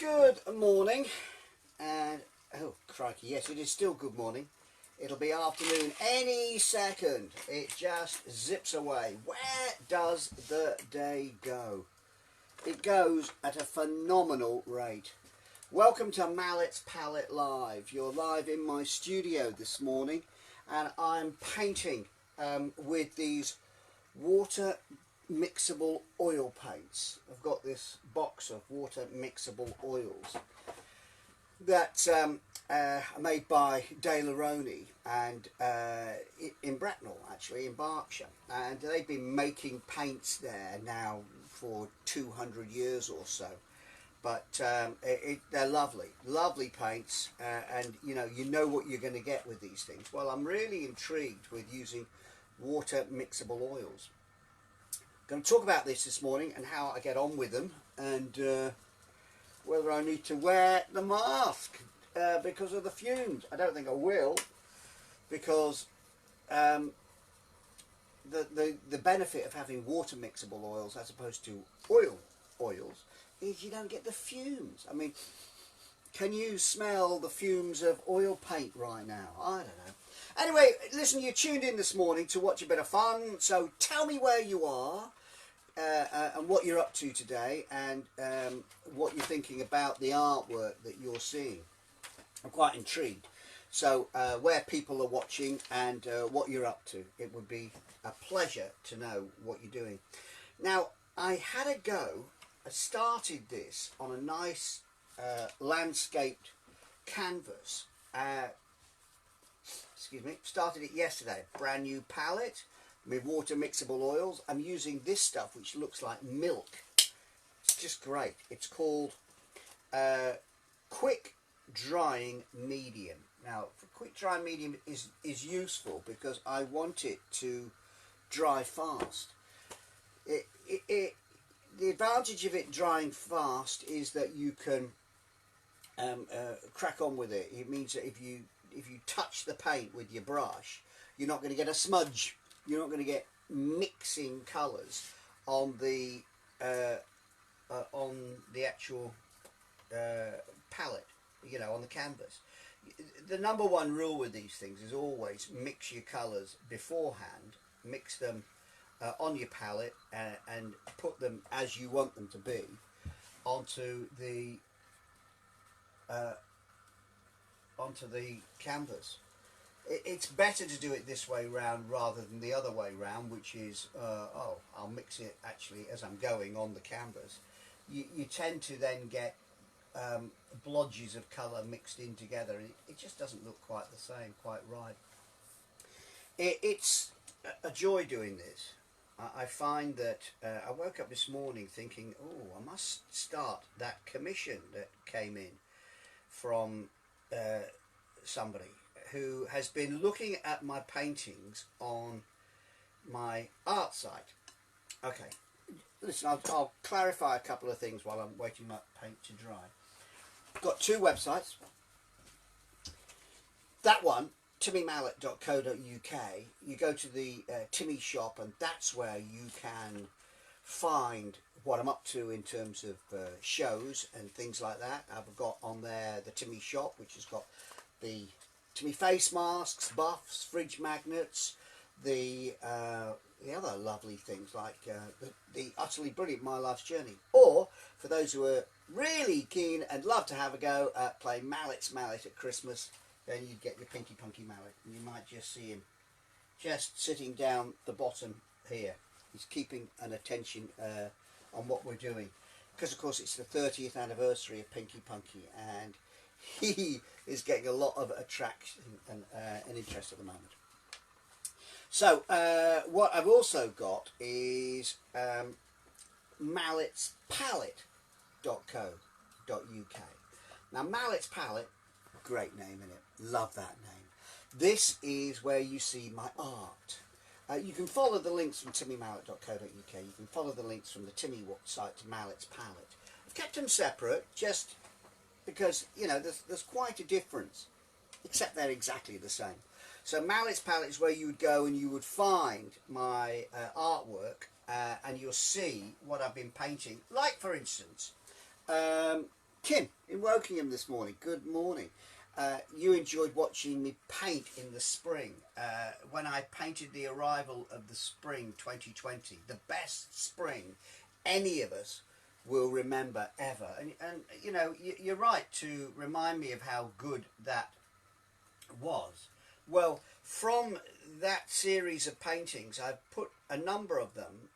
Good morning, and oh crikey, yes, it is still good morning. It'll be afternoon any second. It just zips away. Where does the day go? It goes at a phenomenal rate. Welcome to Malletts Pallette Live. You're live in my studio this morning, and I'm painting with these water mixable oil paints. I've got this box of water mixable oils that are made by De Laroni and in Bracknell, actually in Berkshire, and they've been making paints there now for 200 years or so. But they're lovely paints, and you know what you're going to get with these things. Well, I'm really intrigued with using water mixable oils. Going to talk about this morning and how I get on with them, and whether I need to wear the mask because of the fumes. I don't think I will, because the benefit of having water mixable oils as opposed to oils is you don't get the fumes. I mean, can you smell the fumes of oil paint right now? I don't know. Anyway, listen, you tuned in this morning to watch a bit of fun, so tell me where you are and what you're up to today, and what you're thinking about the artwork that you're seeing. I'm quite intrigued. So where people are watching and what you're up to. It would be a pleasure to know what you're doing. Now, I had a go. I started this on a nice landscaped canvas. Excuse me, started it yesterday. Brand new palette with water mixable oils. I'm using this stuff which looks like milk. It's just great. It's called quick drying medium. Now, quick drying medium is useful because I want it to dry fast. The advantage of it drying fast is that you can crack on with it. It means that if you touch the paint with your brush, you're not going to get a smudge. You're not going to get mixing colours on the actual palette, you know, on the canvas. The number one rule with these things is always mix your colours beforehand. Mix them on your palette and put them as you want them to be onto the canvas. It's better to do it this way round rather than the other way round, which is I'll mix it actually as I'm going on the canvas. You tend to then get blotches of colour mixed in together, and it just doesn't look quite the same, quite right. It's a joy doing this. I find that I woke up this morning thinking, oh, I must start that commission that came in from somebody who has been looking at my paintings on my art site. Okay, listen, I'll clarify a couple of things while I'm waiting my paint to dry. I've got two websites. That one, timmymallett.co.uk, you go to the Timmy shop, and that's where you can find what I'm up to in terms of shows and things like that. I've got on there the Timmy shop, which has got the Timmy face masks, buffs, fridge magnets, the other lovely things like the utterly brilliant My Life's Journey. Or for those who are really keen and love to have a go at playing Malletts Mallet at Christmas, then you get your Pinky Punky Mallet, and you might just see him just sitting down the bottom here. He's keeping an attention on what we're doing, because of course it's the 30th anniversary of Pinky Punky, and he is getting a lot of attraction and interest at the moment. So what I've also got is Malletts Pallette.co.uk. Now, Malletts Pallette, great name, in it. Love that name. This is where you see my art. You can follow the links from timmymallett.co.uk. You can follow the links from the Timmy site to Malletts Pallette. I've kept them separate just because, you know, there's quite a difference, except they're exactly the same. So Malletts Pallette is where you would go and you would find my artwork, and you'll see what I've been painting. Like, for instance, Kim in Wokingham this morning. Good morning. You enjoyed watching me paint in the spring when I painted the arrival of the spring 2020, the best spring any of us will remember ever. And you know, you're right to remind me of how good that was. Well, from that series of paintings, I've put a number of them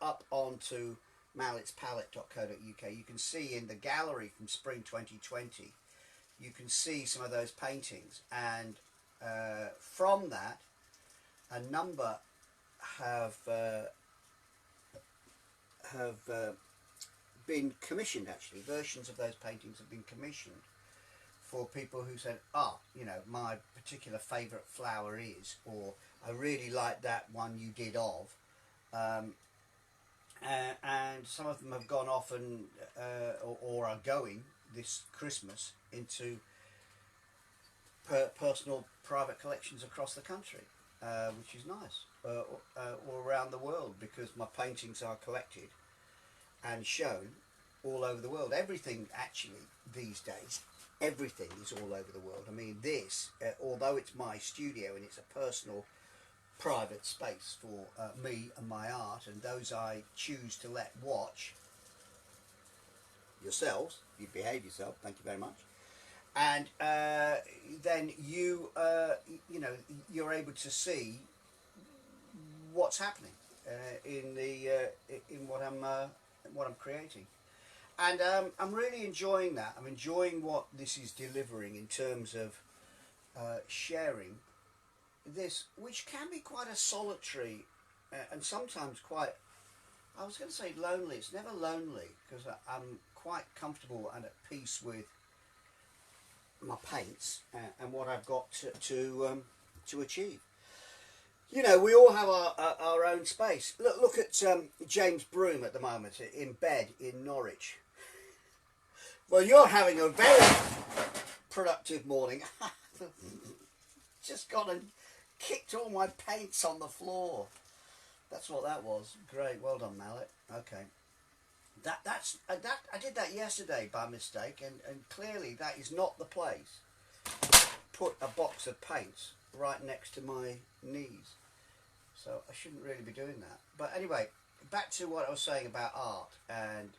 up onto mallettspallette.co.uk. You can see in the gallery from spring 2020, you can see some of those paintings, and from that a number have been commissioned. Actually, versions of those paintings have been commissioned for people who said, you know, my particular favourite flower is, or I really like that one you did of. And some of them have gone off and or are going this Christmas into personal private collections across the country, which is nice, all around the world, because my paintings are collected and shown all over the world. Everything actually these days, everything is all over the world. I mean, this, although it's my studio and it's a personal private space for me and my art and those I choose to let watch, yourselves, you behave yourself, thank you very much, and then you you know, you're able to see what's happening in what I'm creating. And I'm really enjoying that. I'm enjoying what this is delivering in terms of sharing this, which can be quite a solitary and sometimes quite, I was going to say lonely. It's never lonely, because I'm quite comfortable and at peace with my paints and what I've got to achieve. You know, we all have our own space. Look at James Broom at the moment in bed in Norwich. Well, you're having a very productive morning. Just gone and kicked all my paints on the floor. That's what that was. Great, well done, Mallet. Okay, I did that yesterday by mistake, and clearly that is not the place. Put a box of paints right next to my knees, so I shouldn't really be doing that. But anyway, back to what I was saying about art and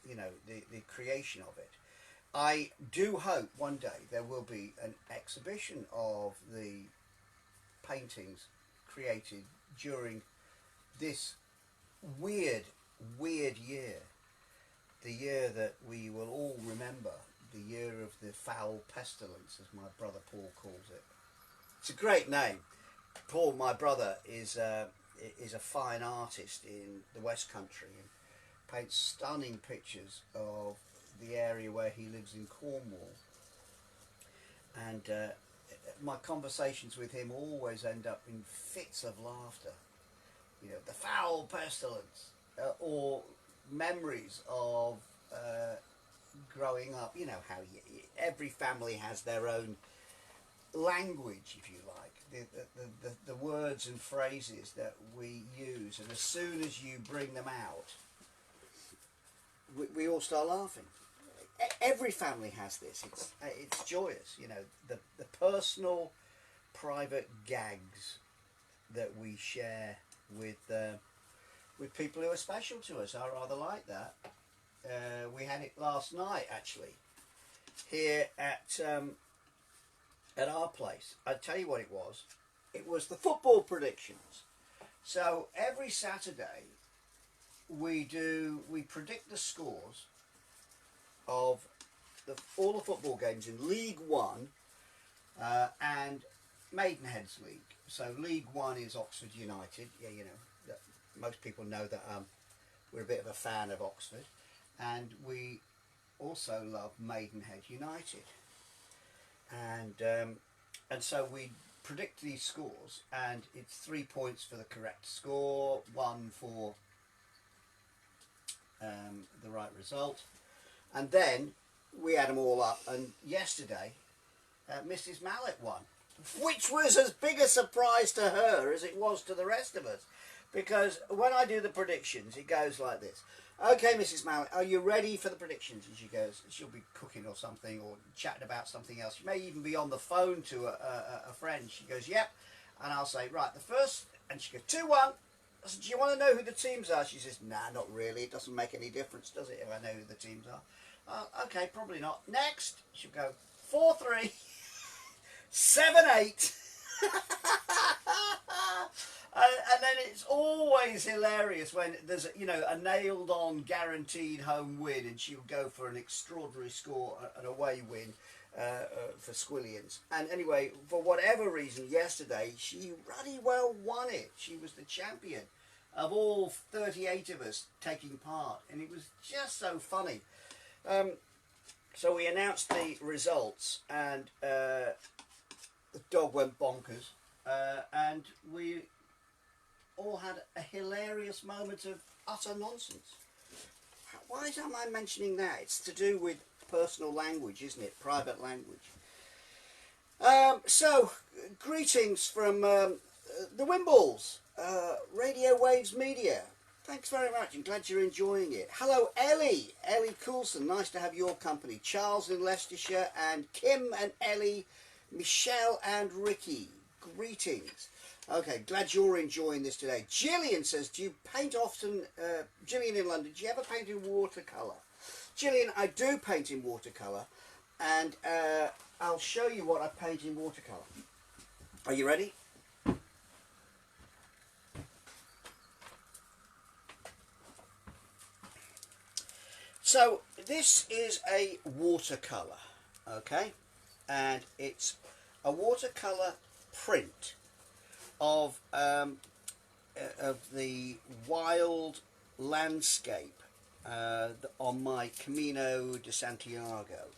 you know, the creation of it. I do hope one day there will be an exhibition of the paintings created during this weird year, the year that we will all remember, the year of the foul pestilence, as my brother Paul calls it. It's a great name. Paul, my brother, is a fine artist in the West Country and paints stunning pictures of the area where he lives in Cornwall. And my conversations with him always end up in fits of laughter. You know, the foul pestilence, or memories of growing up. You know how every family has their own language, if you like, the words and phrases that we use, and as soon as you bring them out, we all start laughing. Every family has this. It's joyous, you know, the personal, private gags that we share with people who are special to us. I rather like that. We had it last night, actually, here at our place. I'll tell you what it was. It was the football predictions. So every Saturday we predict the scores of all the football games in League One and Maidenhead's League. So League One is Oxford United. Yeah, you know, most people know that we're a bit of a fan of Oxford, and we also love Maidenhead United. And so we predict these scores, and it's 3 points for the correct score, 1 for the right result, and then we add them all up. And yesterday Mrs. Mallett won, which was as big a surprise to her as it was to the rest of us, because when I do the predictions, it goes like this: Okay, Mrs. Mallett, are you ready for the predictions? And she goes, she'll be cooking or something, or chatting about something else. She may even be on the phone to a friend. She goes, yep. And I'll say, right, the first, and she goes, 2-1. I said, do you want to know who the teams are? She says, nah, not really. It doesn't make any difference, does it, if I know who the teams are? Okay, probably not. Next, she'll go, 4-3, 7-8. And then it's always hilarious when there's a nailed on guaranteed home win, and she'll go for an extraordinary score, an away win for Squillions. And anyway, for whatever reason, yesterday she ruddy well won it. She was the champion of all 38 of us taking part, and it was just so funny. So we announced the results, and the dog went bonkers, and we all had a hilarious moment of utter nonsense. Why am I mentioning that? It's to do with personal language, isn't it? Private language. So, greetings from the Wimbles, Radio Waves Media. Thanks very much. I'm glad you're enjoying it. Hello, Ellie. Ellie Coulson. Nice to have your company. Charles in Leicestershire, and Kim and Ellie, Michelle and Ricky. Greetings. Okay, glad you're enjoying this today. Gillian says, do you paint often, Gillian in London, do you ever paint in watercolour? Gillian, I do paint in watercolour, and I'll show you what I paint in watercolour. Are you ready? So, this is a watercolour, okay? And it's a watercolour print of the wild landscape on my Camino de Santiago.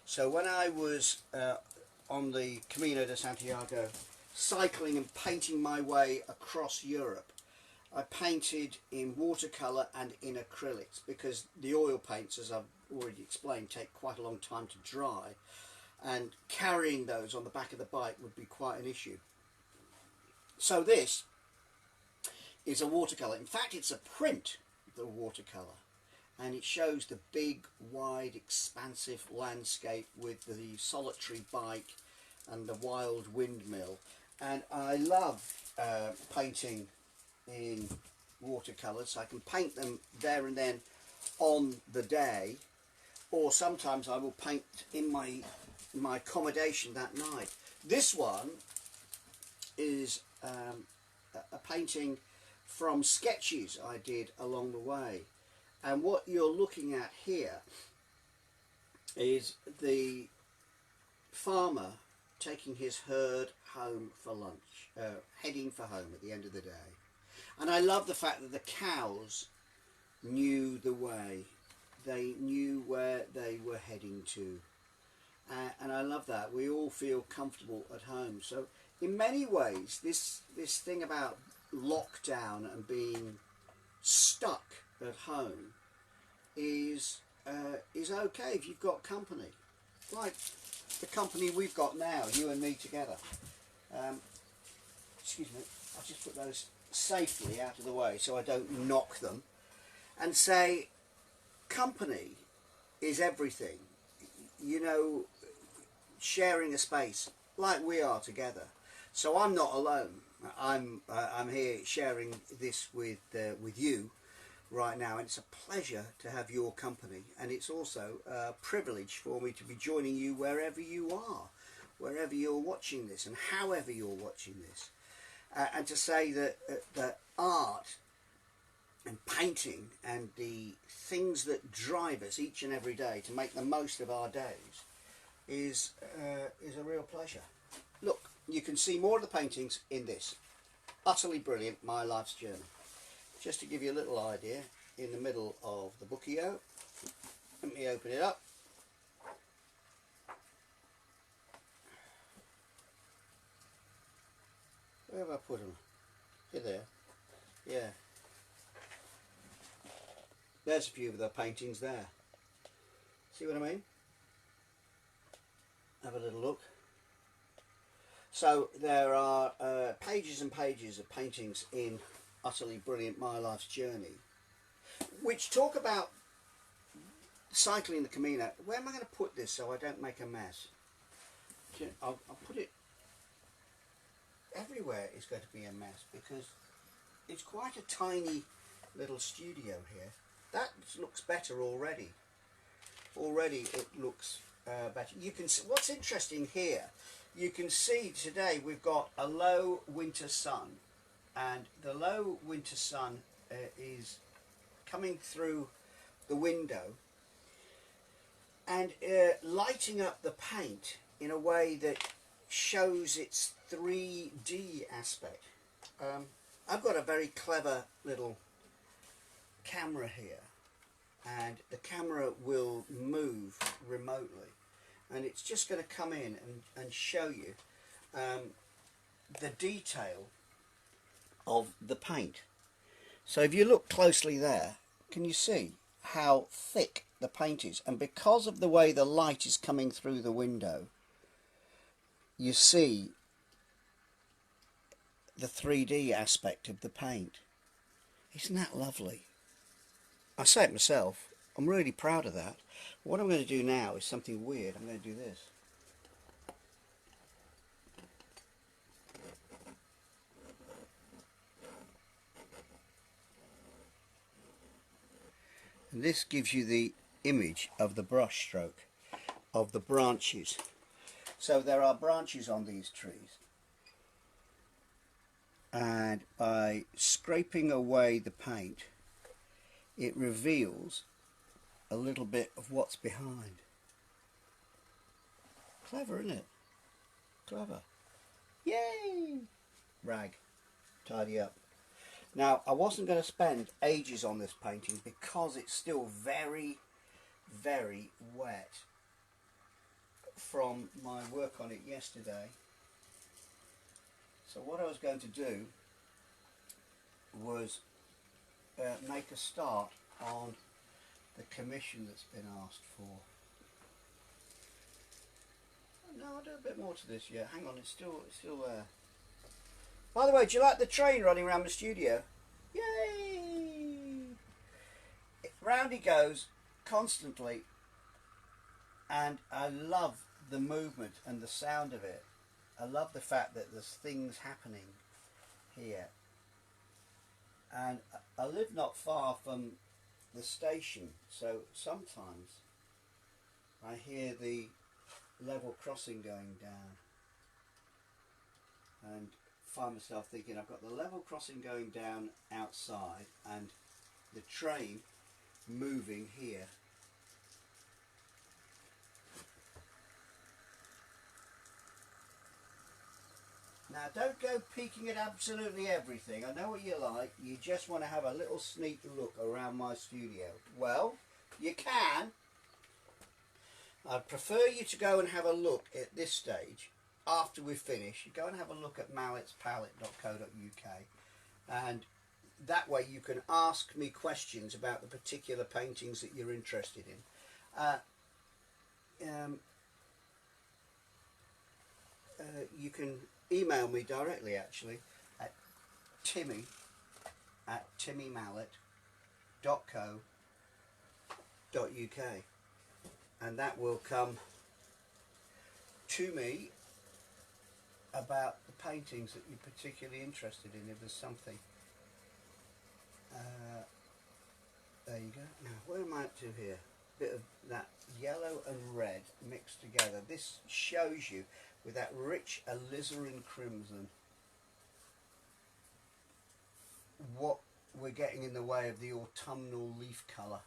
So when I was on the Camino de Santiago cycling and painting my way across Europe, I painted in watercolour and in acrylics, because the oil paints, as I've already explained, take quite a long time to dry, and carrying those on the back of the bike would be quite an issue. So this is a watercolour. In fact, it's a print, the watercolour, and it shows the big, wide, expansive landscape with the solitary bike and the wild windmill. And I love painting in watercolours, so I can paint them there and then on the day, or sometimes I will paint in my accommodation that night. This one is a painting from sketches I did along the way, and what you're looking at here is the farmer taking his herd home for lunch, heading for home at the end of the day. And I love the fact that the cows knew the way, they knew where they were heading to, and I love that. We all feel comfortable at home. So in many ways, this thing about lockdown and being stuck at home is okay if you've got company, like the company we've got now, you and me together. Excuse me, I'll just put those safely out of the way so I don't knock them, and say company is everything. You know, sharing a space like we are together. So I'm not alone. I'm here sharing this with you right now, and it's a pleasure to have your company, and it's also a privilege for me to be joining you wherever you are, wherever you're watching this and however you're watching this, and to say that that art and painting and the things that drive us each and every day to make the most of our days is a real pleasure. Look, you can see more of the paintings in this. Utterly brilliant, My Life's Journey. Just to give you a little idea, in the middle of the bookio, let me open it up. Where have I put them? Here they are. Yeah. There's a few of the paintings there. See what I mean? Have a little look. So there are pages and pages of paintings in Utterly Brilliant, My Life's Journey, which talk about cycling the Camino. Where am I going to put this so I don't make a mess? I'll put it everywhere. Is going to be a mess because it's quite a tiny little studio here. That looks better already. Already it looks better. You can see, what's interesting here, you can see today we've got a low winter sun, and the low winter sun is coming through the window and lighting up the paint in a way that shows its 3D aspect. I've got a very clever little camera here, and the camera will move remotely, and it's just going to come in and show you the detail of the paint. So if you look closely there, can you see how thick the paint is? And because of the way the light is coming through the window, you see the 3D aspect of the paint. Isn't that lovely? I say it myself, I'm really proud of that. What I'm going to do now is something weird. I'm going to do this. And this gives you the image of the brush stroke, of the branches. So there are branches on these trees, and by scraping away the paint, it reveals a little bit of what's behind. Clever, isn't it? Clever. Yay! Rag. Tidy up. Now, I wasn't going to spend ages on this painting because it's still very, very wet from my work on it yesterday. So what I was going to do was make a start on the commission that's been asked for. No, I'll do a bit more to this yet. Hang on, it's still there. By the way, do you like the train running around the studio? Yay! Round he goes constantly, and I love the movement and the sound of it. I love the fact that there's things happening here. And I live not far from the station, so sometimes I hear the level crossing going down and find myself thinking I've got the level crossing going down outside and the train moving here. Now don't go peeking at absolutely everything. I know what you like. You just want to have a little sneak look around my studio. Well, you can. I'd prefer you to go and have a look at this stage after we've finished. You go and have a look at mallettspallette.co.uk, and that way you can ask me questions about the particular paintings that you're interested in. You can email me directly actually at timmy@timmymallett.co.uk, and that will come to me about the paintings that you're particularly interested in, if there's something. There you go. Now what am I up to here? A bit of that yellow and red mixed together. This shows you with that rich alizarin crimson what we're getting in the way of the autumnal leaf colour.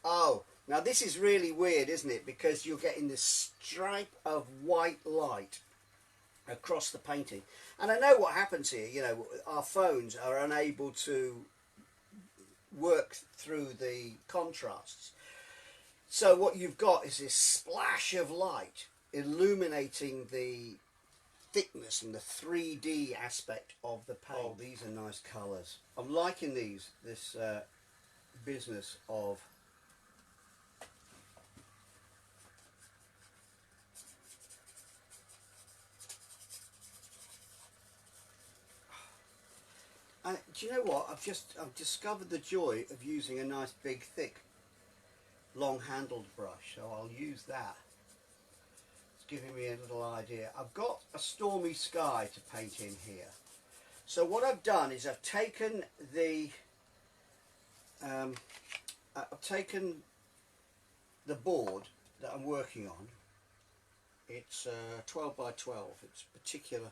Oh, now this is really weird, isn't it? Because you're getting this stripe of white light across the painting. And I know what happens here, you know, our phones are unable to work through the contrasts. So what you've got is this splash of light illuminating the thickness and the 3D aspect of the paint. Oh, these are nice colours. I'm liking these, this business of do you know what? I've discovered the joy of using a nice big thick long handled brush, so I'll use that. It's giving me a little idea. I've got a stormy sky to paint in here. So what I've done is I've taken the board that I'm working on. It's 12 by 12. It's particular.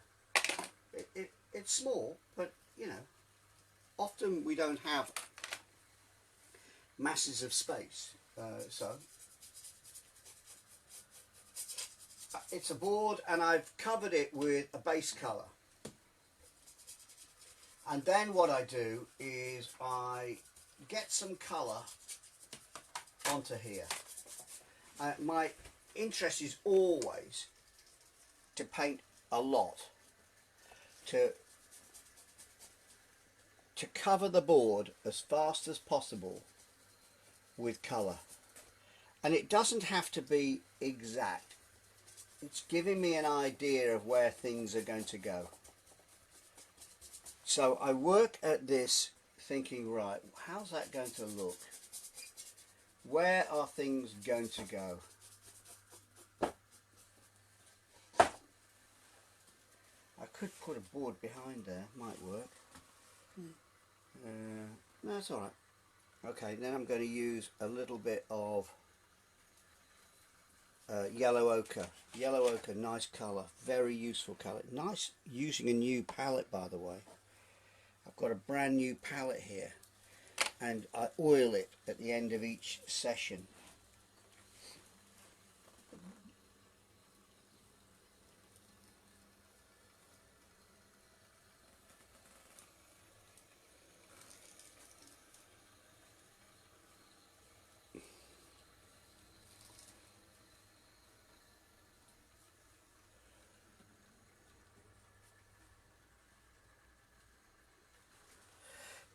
It's small, but you know, often we don't have masses of space. So it's a board, and I've covered it with a base colour. And then what I do is I get some colour onto here. My interest is always to paint a lot, to cover the board as fast as possible with colour. And it doesn't have to be exact. It's giving me an idea of where things are going to go. So I work at this thinking, right, how's that going to look? Where are things going to go? I could put a board behind there, might work. No, it's alright. Okay, then I'm going to use a little bit of yellow ochre. Yellow ochre, nice colour, very useful colour. Nice using a new palette, by the way. I've got a brand new palette here, and I oil it at the end of each session.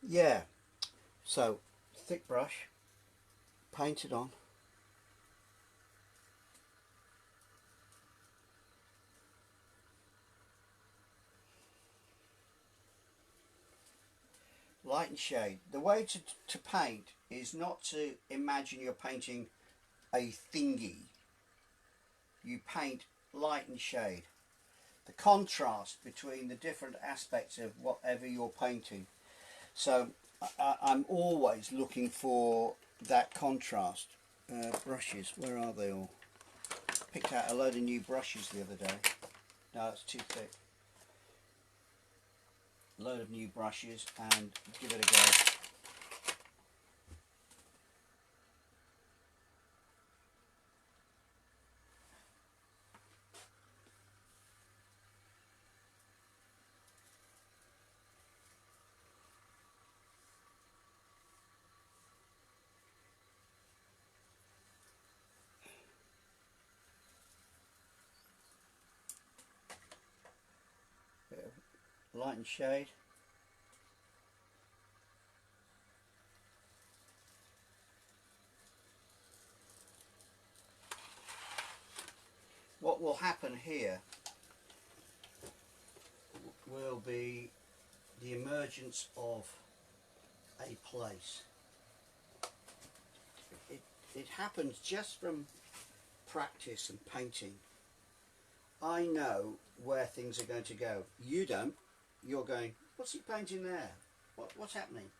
Yeah, so thick brush, paint it on. Light and shade. The way to paint is not to imagine you're painting a thingy. You paint light and shade. The contrast between the different aspects of whatever you're painting. So I'm always looking for that contrast. Brushes, where are they all? Picked out a load of new brushes the other day. No, it's too thick. A load of new brushes, and give it a go. Bit of light and shade. What will happen here will be the emergence of a place. It happens just from practice and painting. I know where things are going to go. You don't. You're going, what's he painting there? What's happening?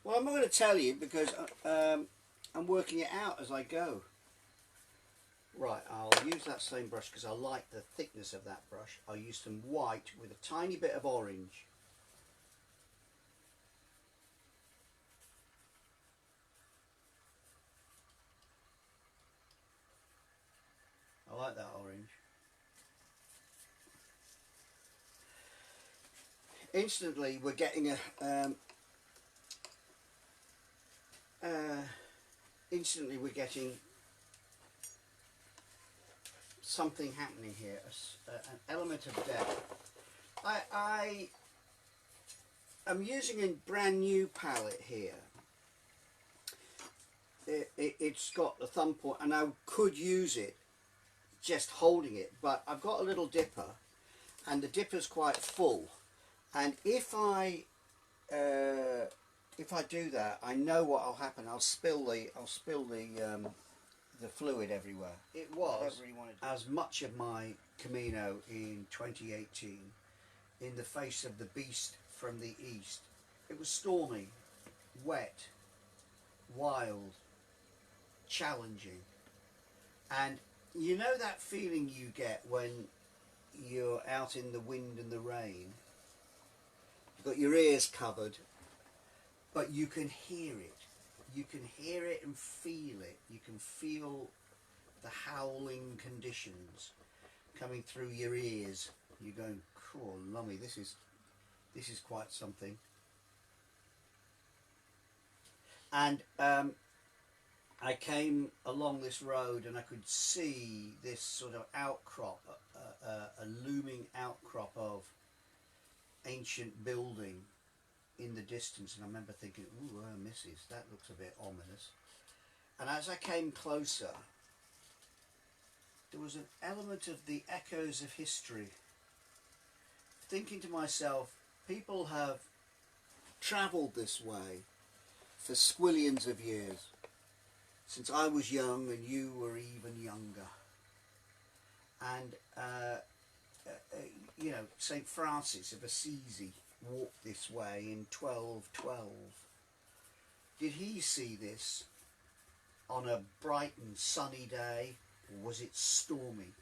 Well, I'm not going to tell you because I'm working it out as I go. Right, I'll use that same brush because I like the thickness of that brush. I'll use some white with a tiny bit of orange. I like that orange. Instantly we're getting something happening here, an element of depth. I am using a brand new palette here. It's got the thumb point, and I could use it just holding it, but I've got a little dipper, and the dipper's quite full, and if I if I do that, I know what will happen. I'll spill the fluid everywhere. It was, as much of my Camino in 2018, in the face of the beast from the east. It was stormy, wet, wild, challenging. And you know that feeling you get when you're out in the wind and the rain? You've got your ears covered, but you can hear it. You can hear it and feel it. You can feel the howling conditions coming through your ears. You're going, cool, lummy, this is quite something. And I came along this road and I could see this sort of outcrop, a looming outcrop of ancient building in the distance, and I remember thinking, ooh, missus, that looks a bit ominous. And as I came closer, there was an element of the echoes of history. Thinking to myself, people have travelled this way for squillions of years, since I was young and you were even younger. And you know, St. Francis of Assisi walked this way in 1212. Did he see this on a bright and sunny day, or was it stormy?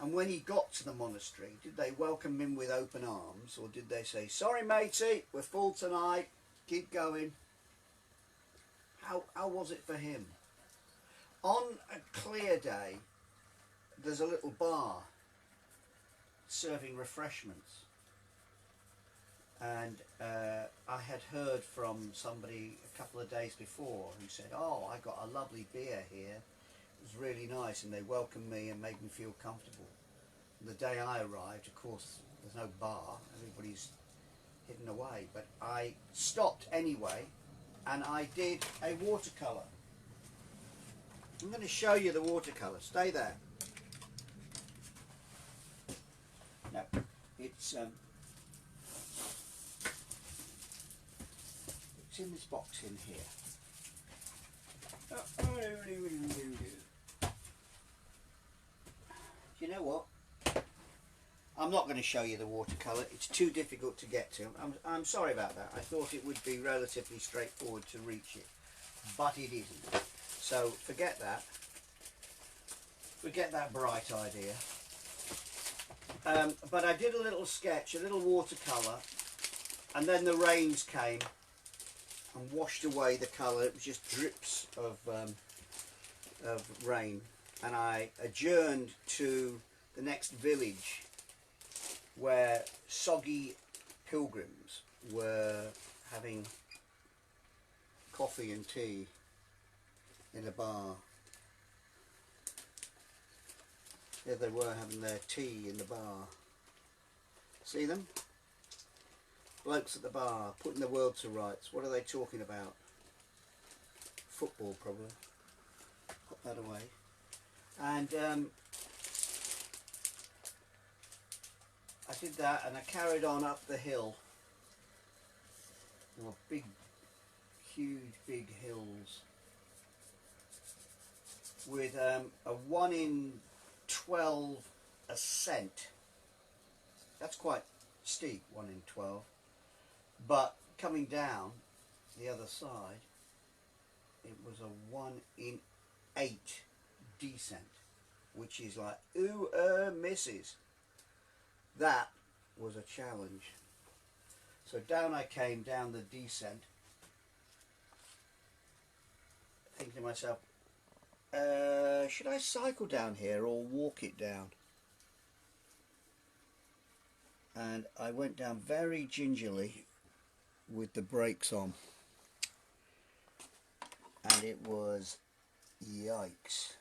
And when he got to the monastery, did they welcome him with open arms, or did they say, sorry matey, we're full tonight, keep going? How was it for him? On a clear day, there's a little bar serving refreshments. And I had heard from somebody a couple of days before who said, oh, I got a lovely beer here. It was really nice, and they welcomed me and made me feel comfortable. The day I arrived, of course, there's no bar. Everybody's hidden away. But I stopped anyway, and I did a watercolour. I'm going to show you the watercolour. Stay there. No, it's in this box in here. You know what? I'm not going to show you the watercolour. It's too difficult to get to. I'm sorry about that. I thought it would be relatively straightforward to reach it, but it isn't. So forget that. Forget that bright idea. But I did a little sketch, a little watercolour, and then the rains came and washed away the colour. It was just drips of rain, and I adjourned to the next village where soggy pilgrims were having coffee and tea in a bar. There they were having their tea in the bar. See them? Blokes at the bar, putting the world to rights. What are they talking about? Football, probably. Put that away. And I did that, and I carried on up the hill. There were big, huge, big hills with a 1 in 12 ascent. That's quite steep, 1 in 12. But coming down the other side, it was a 1 in 8 descent, which is like, ooh, misses. That was a challenge. So down I came, down the descent, thinking to myself, should I cycle down here or walk it down? And I went down very gingerly with the brakes on, and it was yikes.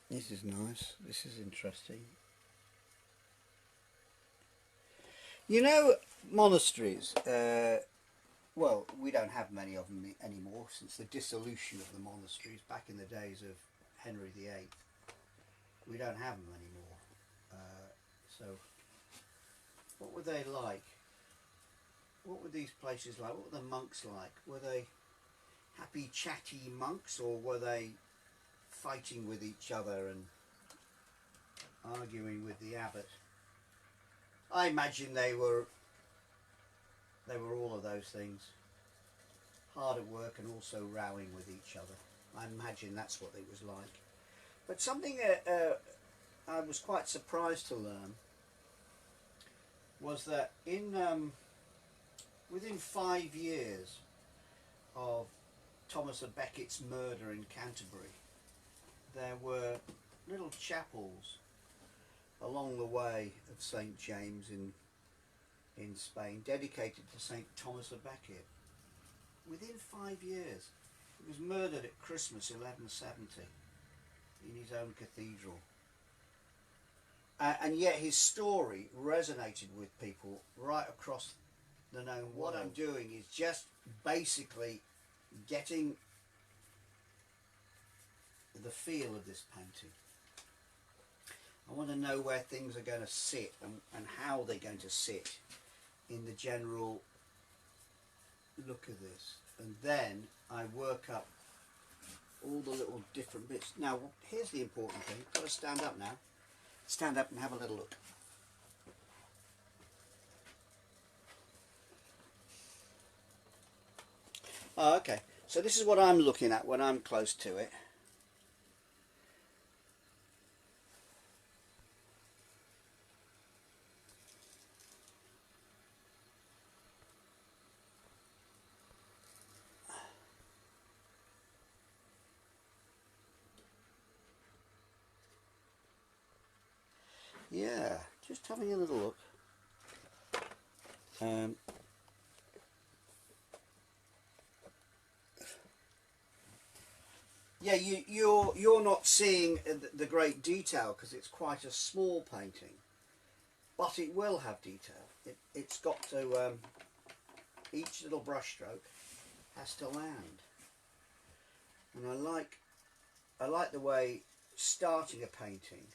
This is nice. This is interesting. You know, monasteries, well, we don't have many of them anymore since the dissolution of the monasteries back in the days of Henry VIII. We don't have them anymore. So what were they like? What were these places like? What were the monks like? Were they happy, chatty monks, or were they fighting with each other and arguing with the abbot? I imagine they were all of those things. Hard at work and also rowing with each other. I imagine that's what it was like. But something I was quite surprised to learn was that within 5 years of Thomas à Becket's murder in Canterbury, there were little chapels along the way of St James in Spain dedicated to St Thomas à Becket. Within 5 years. He was murdered at Christmas 1170 in his own cathedral. And yet his story resonated with people right across the known world. What I'm doing is just basically getting the feel of this painting. I want to know where things are going to sit and how they're going to sit in the general look of this. And then I work up all the little different bits. Now, here's the important thing. Got to stand up now. Stand up and have a little look. Oh, okay. So this is what I'm looking at when I'm close to it. Yeah, just having a little look. Yeah, you're not seeing the great detail because it's quite a small painting, but it will have detail. It's got to each little brush stroke has to land, and I like the way starting a painting.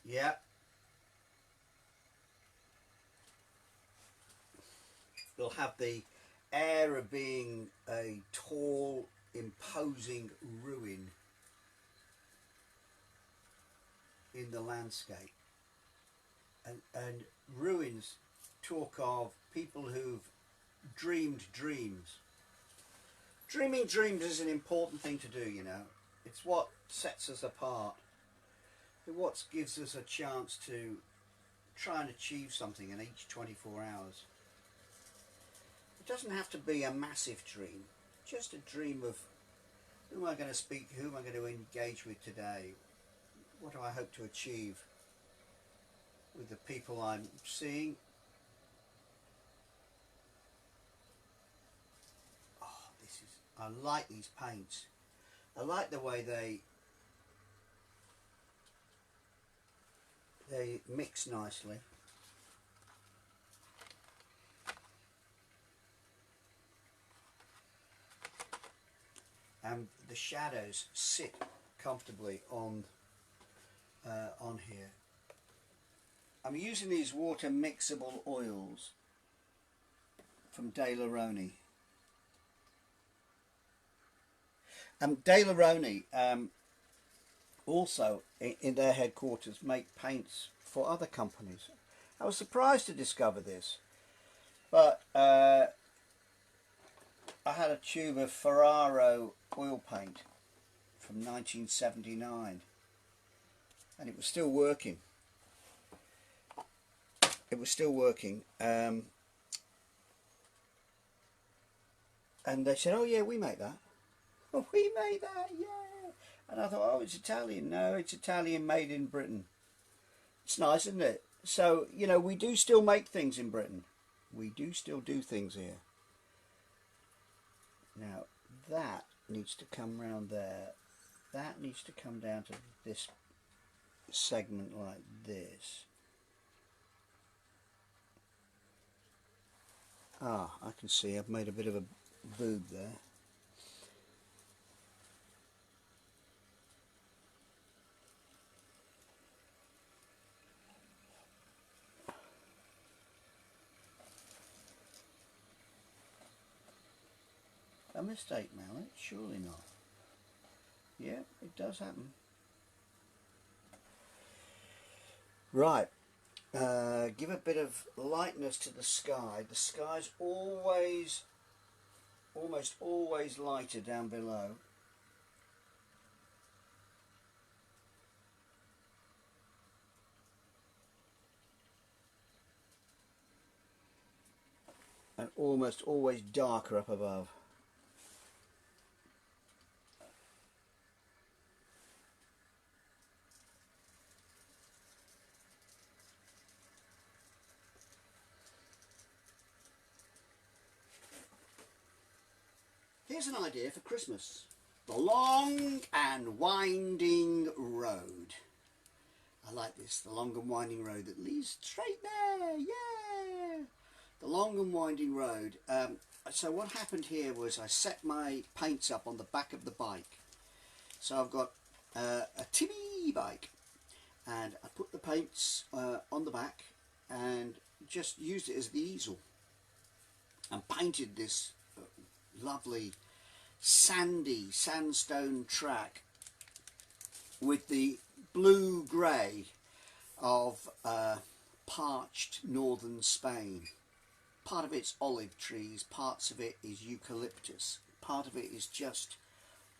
Yeah. It'll have the air of being a tall, imposing ruin in the landscape. And ruins talk of people who've dreamed dreams. Dreaming dreams is an important thing to do, you know. It's what sets us apart. It's what gives us a chance to try and achieve something in each 24 hours. It doesn't have to be a massive dream, just a dream of who am I going to speak to, who am I going to engage with today, what do I hope to achieve with the people I'm seeing. Oh, I like these paints. I like the way they mix nicely. And the shadows sit comfortably on here. I'm using these water mixable oils from De Laroni. De Laroni also in their headquarters make paints for other companies. I was surprised to discover this, but I had a tube of Ferraro oil paint from 1979 and it was still working. It was still working, and they said, oh yeah, we make that. Oh, we made that, yeah. And I thought, oh, it's Italian. No, it's Italian, made in Britain. It's nice, isn't it? So, you know, we do still make things in Britain. We do still do things here. Now that needs to come round there. That needs to come down to this segment like this. Ah, I can see I've made a bit of a boob there. A mistake, Mallet? Surely not. Yeah, it does happen. Right, give a bit of lightness to the sky. The sky's almost always lighter down below. And almost always darker up above. Here's an idea for Christmas. The long and winding road. I like this, the long and winding road that leads straight there, yeah! The long and winding road. So what happened here was I set my paints up on the back of the bike. So I've got a Timmy bike, and I put the paints on the back and just used it as the easel and painted this lovely sandy sandstone track with the blue-grey of parched northern Spain. Part of it's olive trees, parts of it is eucalyptus, part of it is just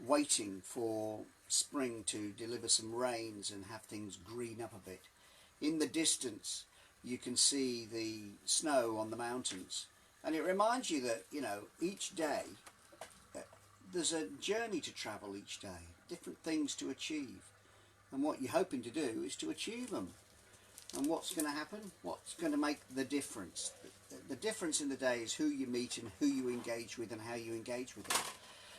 waiting for spring to deliver some rains and have things green up a bit. In the distance you can see the snow on the mountains, and it reminds you that, you know, each day there's a journey to travel each day, different things to achieve, and what you're hoping to do is to achieve them. And what's going to happen? What's going to make the difference? The difference in the day is who you meet and who you engage with and how you engage with them.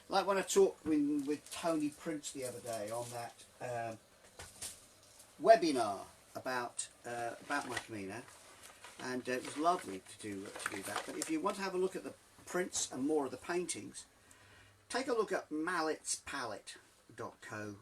Like when I talked with Tony Prince the other day on that webinar about my Camino, and it was lovely to do that. But if you want to have a look at the prints and more of the paintings, take a look at Malletts Pallette.co.uk.